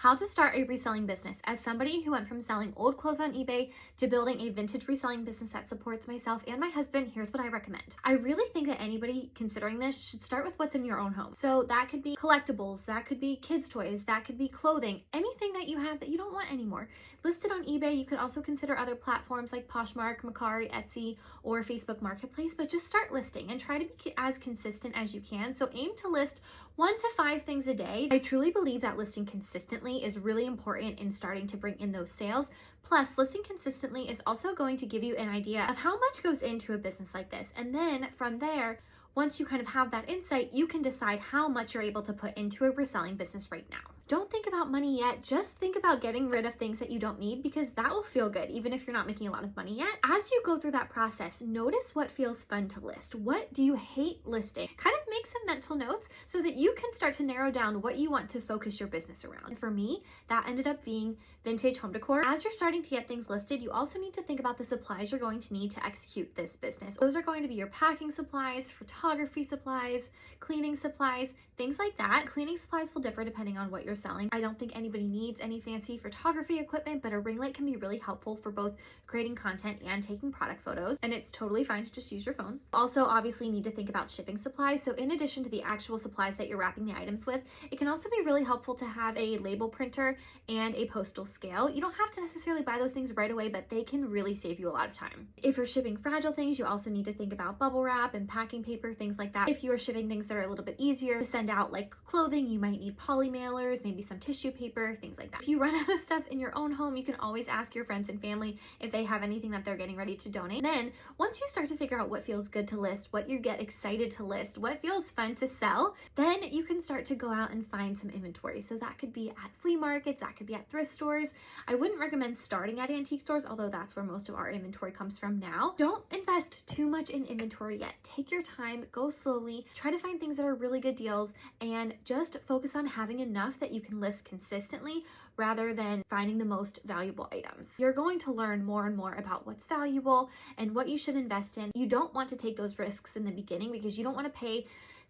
How to start a reselling business. As somebody who went from selling old clothes on eBay to building a vintage reselling business that supports myself and my husband, here's what I recommend. I really think that anybody considering this should start with what's in your own home. So that could be collectibles, that could be kids' toys, that could be clothing, anything that you have that you don't want anymore. Listed on eBay, you could also consider other platforms like Poshmark, Mercari, Etsy, or Facebook Marketplace, but just start listing and try to be as consistent as you can. So aim to list 1 to 5 things a day. I truly believe that listing consistently is really important in starting to bring in those sales. Plus, listing consistently is also going to give you an idea of how much goes into a business like this. And then from there, once you kind of have that insight, you can decide how much you're able to put into a reselling business right now. Don't think about money yet, just think about getting rid of things that you don't need because that will feel good even if you're not making a lot of money yet. As you go through that process, notice what feels fun to list. What do you hate listing? Kind of make some mental notes so that you can start to narrow down what you want to focus your business around. And for me, that ended up being vintage home decor. As you're starting to get things listed, you also need to think about the supplies you're going to need to execute this business. Those are going to be your packing supplies, photography supplies, cleaning supplies, things like that. Cleaning supplies will differ depending on what you're selling. I don't think anybody needs any fancy photography equipment, but a ring light can be really helpful for both creating content and taking product photos, and it's totally fine to just use your phone. Also, obviously need to think about shipping supplies. So in addition to the actual supplies that you're wrapping the items with, it can also be really helpful to have a label printer and a postal scale. You don't have to necessarily buy those things right away, but they can really save you a lot of time. If you're shipping fragile things, you also need to think about bubble wrap and packing paper, things like that. If you are shipping things that are a little bit easier to send out, like clothing, you might need poly mailers, maybe some tissue paper, things like that. If you run out of stuff in your own home, you can always ask your friends and family if they have anything that they're getting ready to donate. Then once you start to figure out what feels good to list, what you get excited to list, what feels fun to sell, then you can start to go out and find some inventory. So that could be at flea markets, that could be at thrift stores. I wouldn't recommend starting at antique stores, although that's where most of our inventory comes from now. Don't invest too much in inventory yet. Take your time, go slowly, try to find things that are really good deals, and just focus on having enough that you can list consistently rather than finding the most valuable items. You're going to learn more and more about what's valuable and what you should invest in. You don't want to take those risks in the beginning because you don't want to pay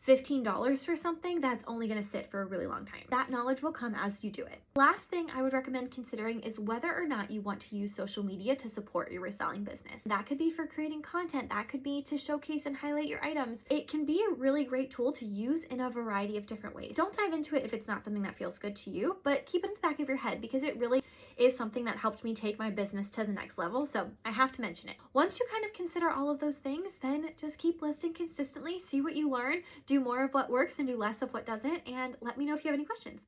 $15 for something that's only going to sit for a really long time. That knowledge will come as you do it. Last thing I would recommend considering is whether or not you want to use social media to support your reselling business. That could be for creating content, that could be to showcase and highlight your items. It can be a really great tool to use in a variety of different ways. Don't dive into it if it's not something that feels good to you, but keep it in the back of your head because it really is something that helped me take my business to the next level, so I have to mention it. Once you kind of consider all of those things, then just keep listing consistently, see what you learn, do more of what works and do less of what doesn't, and let me know if you have any questions.